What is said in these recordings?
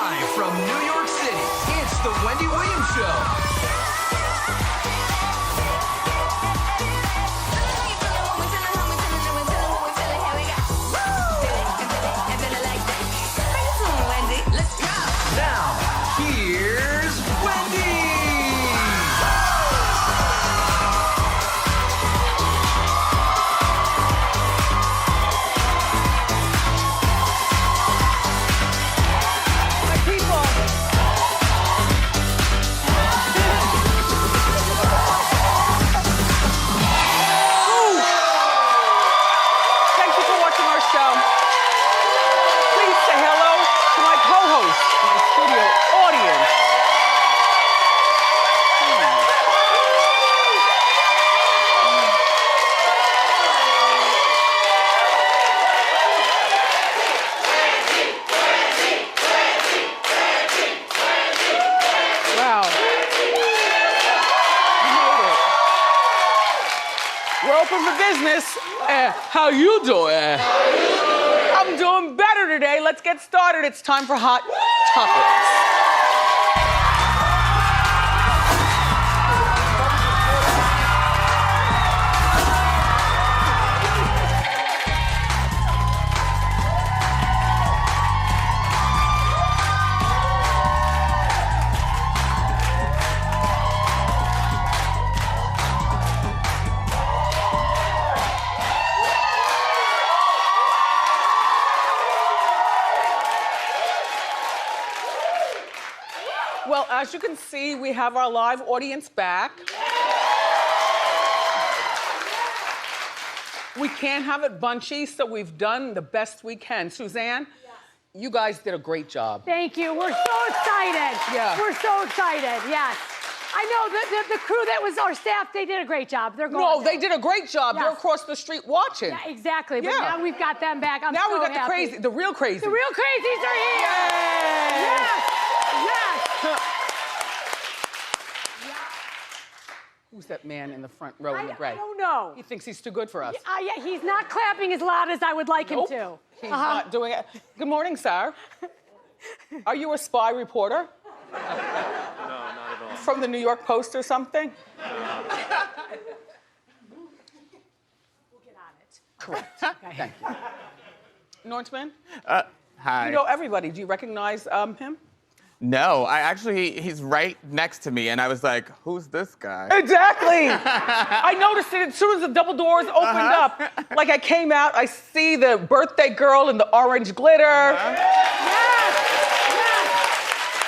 Live from New York City, it's the Wendy Williams Show. How you doing? I'm doing better today. Let's get started. It's time for Hot Topics. Well, as you can see, we have our live audience back. We can't have it bunchy, so we've done the best we can. Suzanne, you guys did a great job. Thank you. We're so excited. Yeah. We're so excited, yes. I know the crew that was our staff, they did a great job. They're going No, they did a great job. Yes. They're across the street watching. Yeah, exactly. But Yeah. now we've got them back. I'm Now so we got happy. the real crazy. The real crazies are here. Yes. Yes. Who's that man in the front row in the gray? I don't know. He thinks he's too good for us. Yeah, he's not clapping as loud as I would like him to. He's not doing it. Good morning, sir. Are you a spy reporter? No, not at all. From the New York Post or something? We'll get on it. Correct. Thank you. Nortman? Hi. You know everybody. Do you recognize him? No, he's right next to me, and I was like, who's this guy? Exactly. I noticed it as soon as the double doors opened up. Like I came out, I see the birthday girl in the orange glitter. Yes.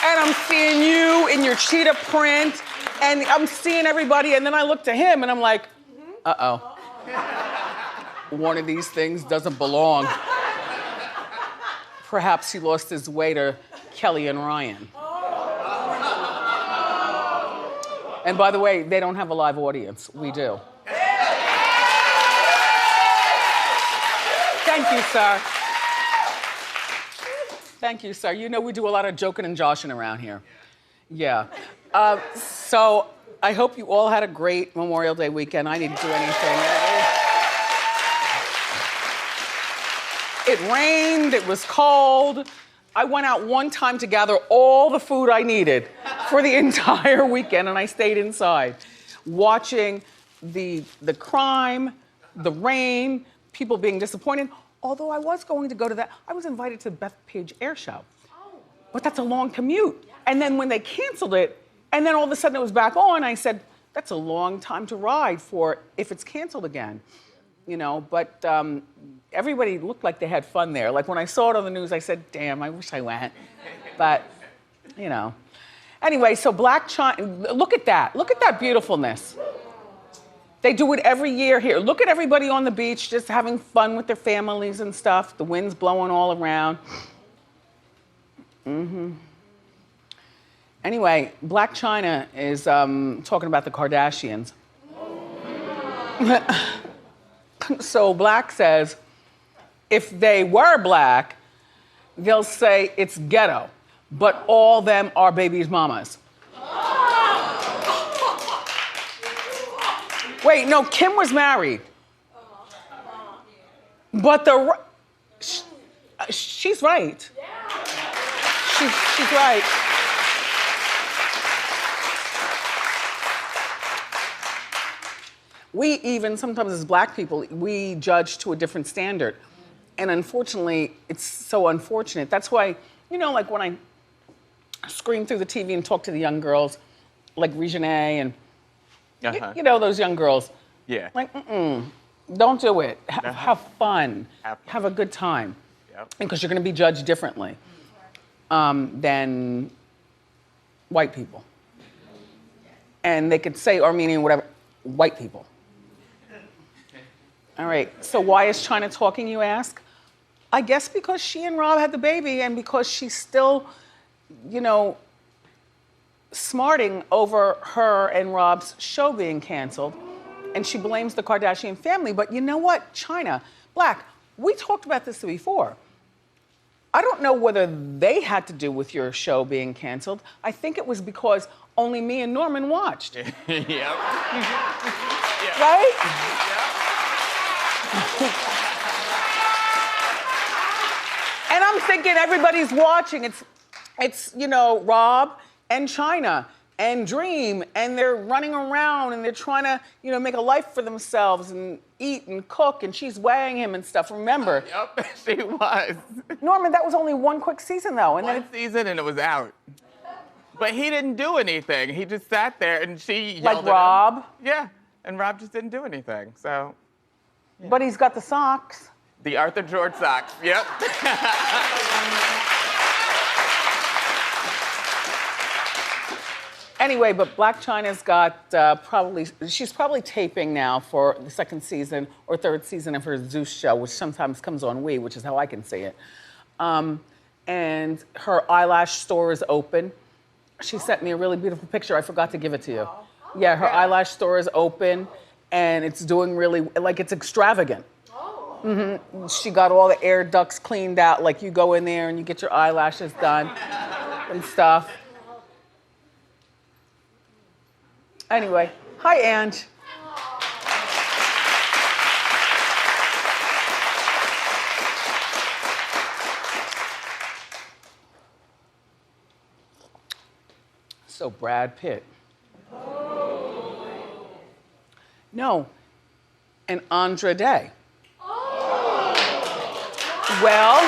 And I'm seeing you in your cheetah print. And I'm seeing everybody, and then I look to him, and I'm like, uh-oh. One of these things doesn't belong. Perhaps he lost his way to Kelly and Ryan. And by the way, they don't have a live audience. We do. Thank you, sir. Thank you, sir. You know we do a lot of joking and joshing around here. Yeah. So I hope you all had a great Memorial Day weekend. I didn't do anything. It rained, it was cold. I went out one time to gather all the food I needed for the entire weekend, and I stayed inside watching the crime, the rain, people being disappointed. Although I was going to go to that, I was invited to the Bethpage Air Show. But that's a long commute. And then when they canceled it, and then all of a sudden it was back on, I said, that's a long time to ride for if it's canceled again. You know, but everybody looked like they had fun there. Like when I saw it on the news, I said, damn, I wish I went. But, you know. Anyway, so Blac Chyna, look at that. Look at that beautifulness. They do it every year here. Look at everybody on the beach just having fun with their families and stuff. The wind's blowing all around. Anyway, Blac Chyna is talking about the Kardashians. So Blac says, if they were black, they'll say it's ghetto, but all them are baby's mamas. Wait, no, Kim was married. But she's right. she's right. We even, sometimes as black people, we judge to a different standard. And unfortunately, it's so unfortunate. That's why, you know, like when I scream through the TV and talk to the young girls, like Regine and, you know, those young girls. Yeah. Like, don't do it. Have fun. Have a good time. Yep. Because you're gonna be judged differently than white people. And they could say Armenian, whatever, white people. All right, so why is Chyna talking, you ask? I guess because she and Rob had the baby and because she's still, you know, smarting over her and Rob's show being canceled. And she blames the Kardashian family. But you know what, Chyna, Blac, we talked about this before. I don't know whether they had to do with your show being canceled. I think it was because only me and Norman watched. Yep. Right? And I'm thinking everybody's watching. It's you know, Rob and Chyna and Dream, and they're running around and they're trying to, you know, make a life for themselves and eat and cook, and she's weighing him and stuff. Remember? Yep, she was. Norman, that was only one quick season though, and One season and it was out. But he didn't do anything. He just sat there and she yelled like at Rob. him. Yeah, and Rob just didn't do anything. So. Yeah. But he's got the socks. The Arthur George socks. Yep. Anyway, but Blac Chyna's got she's probably taping now for the second season or third season of her Zeus show, which sometimes comes on We, which is how I can see it. And her eyelash store is open. She sent me a really beautiful picture. I forgot to give it to you. Yeah, her eyelash store is open and it's doing really, like it's extravagant. Mm-hmm. She got all the air ducts cleaned out. Like you go in there and you get your eyelashes done and stuff. Anyway, hi, Ange. So Brad Pitt. No, and Andra Day. Well,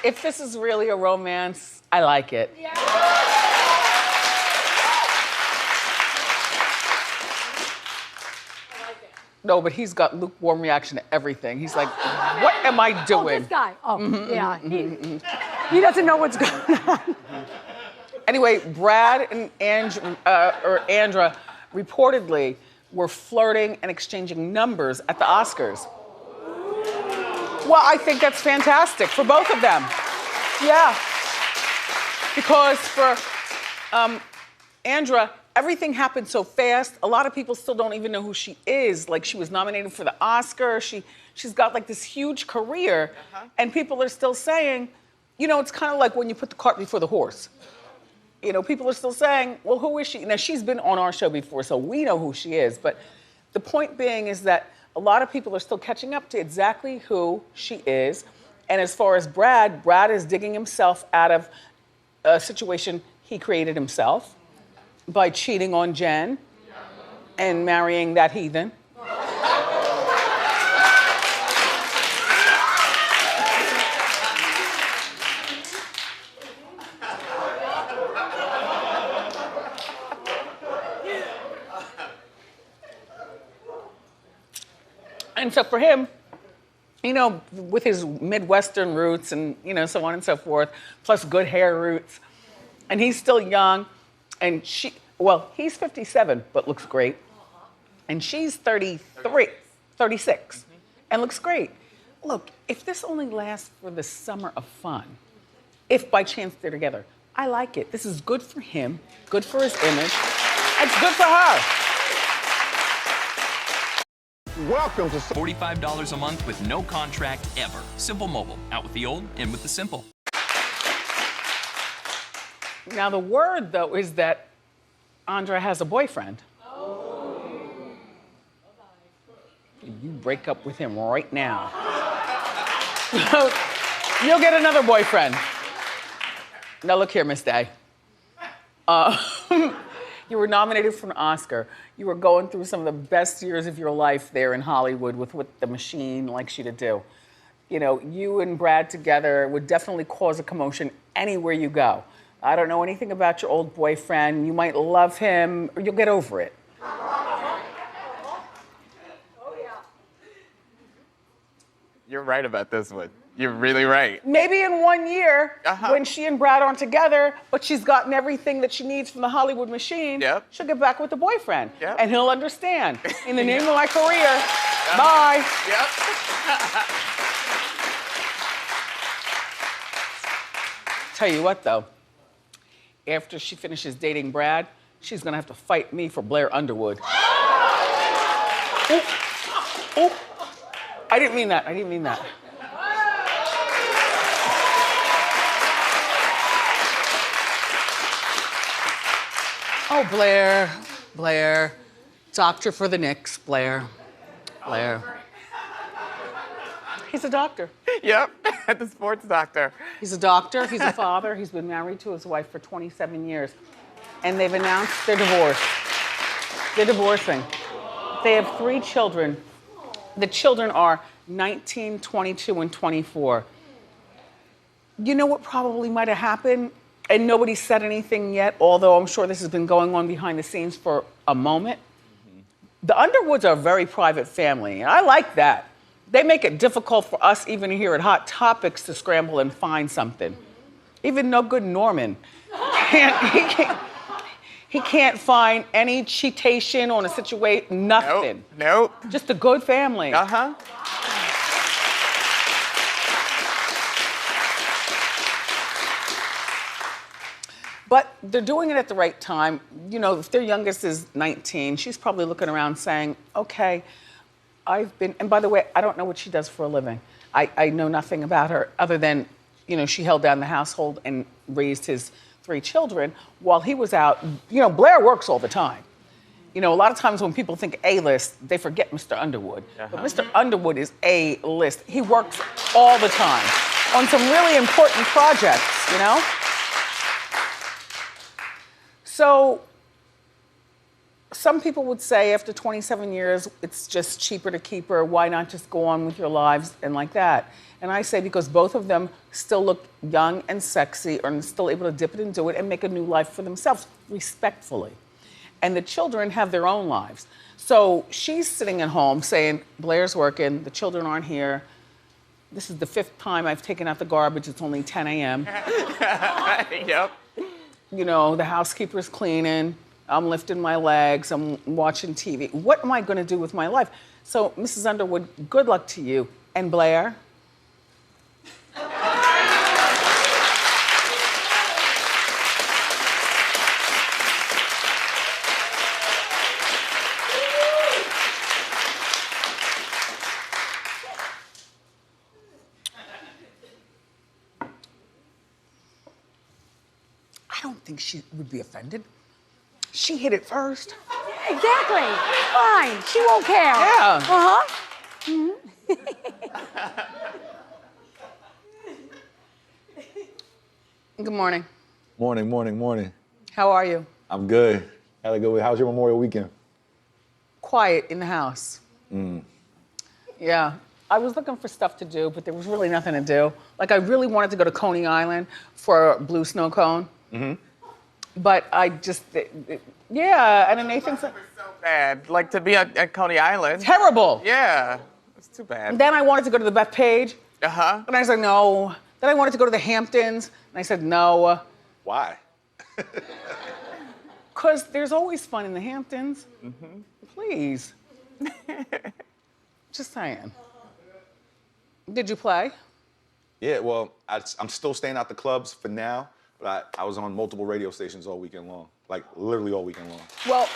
if this is really a romance, I like it. Yeah. No, but he's got lukewarm reaction to everything. He's like, what am I doing? Oh, this guy. Oh, yeah. He doesn't know what's going on. Anyway, Brad and Andra reportedly were flirting and exchanging numbers at the Oscars. Well, I think that's fantastic for both of them. Yeah. Because for Andra, everything happened so fast. A lot of people still don't even know who she is. Like, she was nominated for the Oscar. She's got like this huge career. And people are still saying, you know, it's kind of like when you put the cart before the horse. You know, people are still saying, well, who is she? Now, she's been on our show before, so we know who she is. But the point being is that a lot of people are still catching up to exactly who she is. And as far as Brad is digging himself out of a situation he created himself by cheating on Jen and marrying that heathen. And so for him, you know, with his Midwestern roots and, you know, so on and so forth, plus good hair roots, and he's still young, and he's 57, but looks great. And she's 36, and looks great. Look, if this only lasts for the summer of fun, if by chance they're together, I like it. This is good for him, good for his image, it's good for her. Welcome to $45 a month with no contract ever. Simple Mobile. Out with the old, in with the simple. Now the word, though, is that Andra has a boyfriend. You break up with him right now. You'll get another boyfriend. Now look here, Miss Day. You were nominated for an Oscar. You were going through some of the best years of your life there in Hollywood with what the machine likes you to do. You know, you and Brad together would definitely cause a commotion anywhere you go. I don't know anything about your old boyfriend. You might love him, or you'll get over it. You're right about this one. You're really right. Maybe in 1 year, when she and Brad aren't together, but she's gotten everything that she needs from the Hollywood machine, she'll get back with the boyfriend. And he'll understand. In the name of my career, bye. Tell you what, though. After she finishes dating Brad, she's gonna have to fight me for Blair Underwood. Ooh. I didn't mean that. I didn't mean that. Oh, Blair. Doctor for the Knicks, Blair. He's a doctor. Yep, the sports doctor. He's a doctor, he's a father. He's been married to his wife for 27 years. And they've announced their divorce. They're divorcing. They have 3 children. The children are 19, 22, and 24. You know what probably might have happened? And nobody said anything yet, although I'm sure this has been going on behind the scenes for a moment. The Underwoods are a very private family, and I like that. They make it difficult for us, even here at Hot Topics, to scramble and find something. Even no good Norman. He can't find any cheatation on a situation, nothing. Nope. Just a good family. But they're doing it at the right time. You know, if their youngest is 19, she's probably looking around saying, okay, and by the way, I don't know what she does for a living. I know nothing about her other than, you know, she held down the household and raised his 3 children while he was out. You know, Blair works all the time. You know, a lot of times when people think A-list, they forget Mr. Underwood. But Mr. Underwood is A-list. He works all the time on some really important projects, you know? So, some people would say after 27 years, it's just cheaper to keep her. Why not just go on with your lives and like that? And I say because both of them still look young and sexy and still able to dip it and do it and make a new life for themselves, respectfully. And the children have their own lives. So she's sitting at home saying, Blair's working, the children aren't here. This is the 5th time I've taken out the garbage. It's only 10 a.m. Yep. You know, the housekeeper's cleaning. I'm lifting my legs. I'm watching TV. What am I going to do with my life? So, Mrs. Underwood, good luck to you. And Blair? I don't think she would be offended. She hit it first. Exactly. Fine. She won't care. Yeah. Good morning. Morning. How are you? I'm good. Had a good week. How's your Memorial weekend? Quiet in the house. Yeah. I was looking for stuff to do, but there was really nothing to do. Like, I really wanted to go to Coney Island for a blue snow cone. But I just, yeah, and then Nathan said, It's so bad. Like, to be at Coney Island. terrible. Yeah, it's too bad. And then I wanted to go to the Bethpage. And I said, no. Then I wanted to go to the Hamptons. And I said, no. Why? Because there's always fun in the Hamptons. Please. Just saying. Did you play? Yeah, well, I'm still staying out the clubs for now, but I was on multiple radio stations all weekend long. Like, literally all weekend long. Well,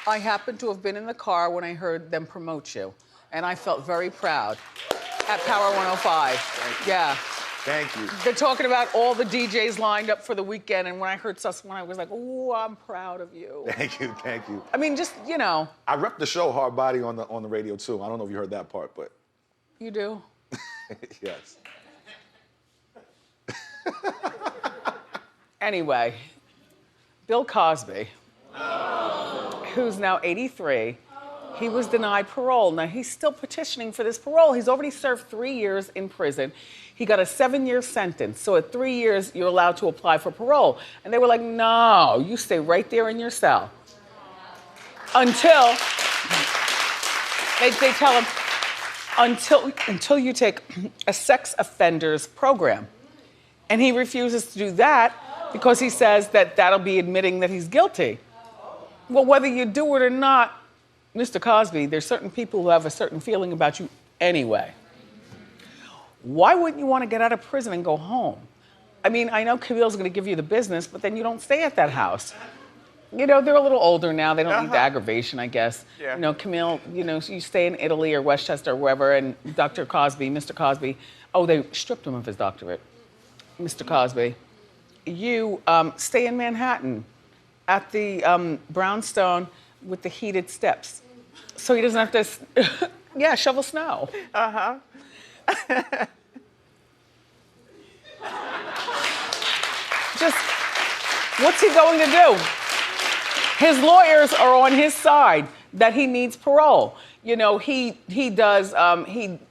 I happened to have been in the car when I heard them promote you, and I felt very proud at Power 105. Yeah. Thank you. They're talking about all the DJs lined up for the weekend, and when I heard Sus One, I was like, "Ooh, I'm proud of you." Thank you, thank you. I mean, just, you know. I rep the show Hard Body on the radio too. I don't know if you heard that part, but You do? yes. Anyway, Bill Cosby, who's now 83, he was denied parole. Now, he's still petitioning for this parole. He's already served 3 years in prison. He got a 7-year sentence. So at 3 years, you're allowed to apply for parole. And they were like, no, you stay right there in your cell. Until, they tell him, until you take a sex offenders program. And he refuses to do that because he says that that'll be admitting that he's guilty. Well, whether you do it or not, Mr. Cosby, there's certain people who have a certain feeling about you anyway. Why wouldn't you want to get out of prison and go home? I mean, I know Camille's going to give you the business, but then you don't stay at that house. You know, they're a little older now. They don't need the aggravation, I guess. Yeah. You know, Camille, you know, you stay in Italy or Westchester or wherever, and Dr. Cosby, Mr. Cosby, oh, they stripped him of his doctorate. Mr. Cosby, you stay in Manhattan at the brownstone with the heated steps. So he doesn't have to, yeah, shovel snow. Uh-huh. Just, what's he going to do? His lawyers are on his side that he needs parole. You know, he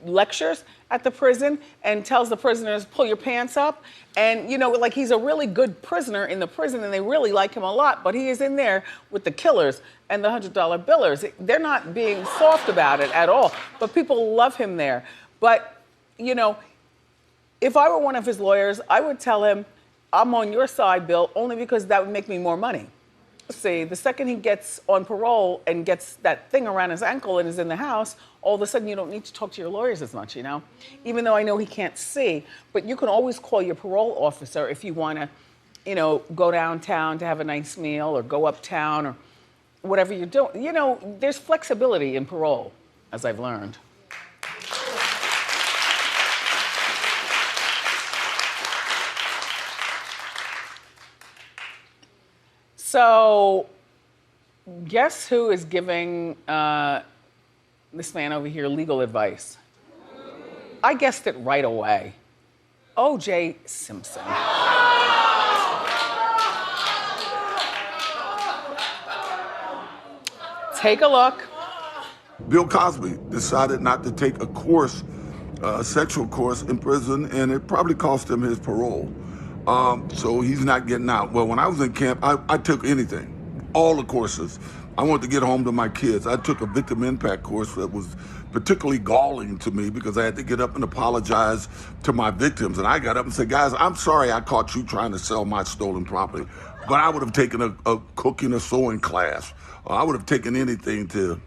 lectures at the prison and tells the prisoners, pull your pants up. And, you know, like, he's a really good prisoner in the prison and they really like him a lot, but he is in there with the killers and the $100 billers. They're not being soft about it at all, but people love him there. But, you know, if I were one of his lawyers, I would tell him, I'm on your side, Bill, only because that would make me more money. See, the second he gets on parole and gets that thing around his ankle and is in the house, all of a sudden you don't need to talk to your lawyers as much, you know? Even though I know he can't see, but you can always call your parole officer if you want to, you know, go downtown to have a nice meal or go uptown or whatever you're doing. You know, there's flexibility in parole, as I've learned. So, guess who is giving this man over here legal advice? I guessed it right away. O.J. Simpson. Take a look. Bill Cosby decided not to take a course, a sexual course in prison, and it probably cost him his parole. So he's not getting out. Well, when I was in camp, I took anything, all the courses. I wanted to get home to my kids. I took a victim impact course that was particularly galling to me because I had to get up and apologize to my victims. And I got up and said, guys, I'm sorry I caught you trying to sell my stolen property, but I would have taken a cooking or sewing class. I would have taken anything to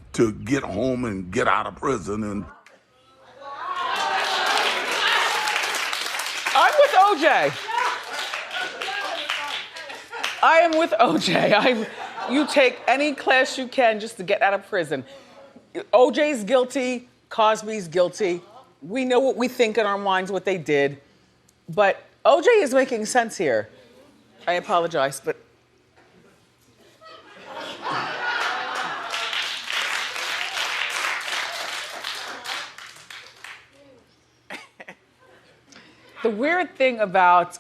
get home and get out of prison. And I'm with OJ. I am with OJ. You take any class you can just to get out of prison. OJ's guilty, Cosby's guilty. We know what we think in our minds, what they did. But OJ is making sense here. I apologize, but. The weird thing about,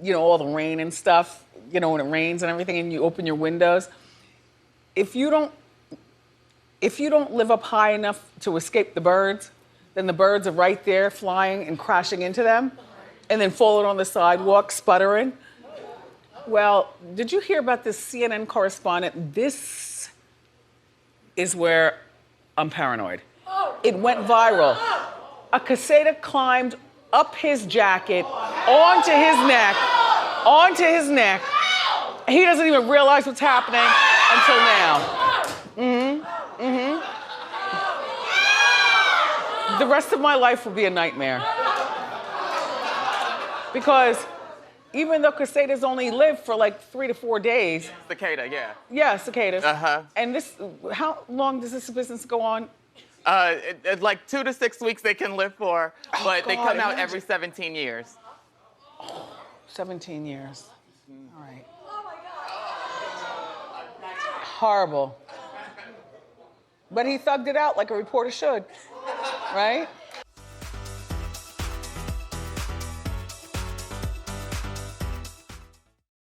you know, all the rain and stuff, you know, when it rains and everything and you open your windows, if you don't live up high enough to escape the birds, then the birds are right there flying and crashing into them and then falling on the sidewalk, sputtering. Well, did you hear about this CNN correspondent? This is where I'm paranoid. It went viral. A cicada climbed up his jacket, onto his neck. He doesn't even realize what's happening until now. The rest of my life will be a nightmare. Because even though cicadas only live for like 3 to 4 days. Cicada, yeah. Yeah, cicadas. Uh-huh. And how long does this business go on? Like 2 to 6 weeks they can live for, but they come out every 17 years. 17 years. All right. Horrible. But he thugged it out like a reporter should, right?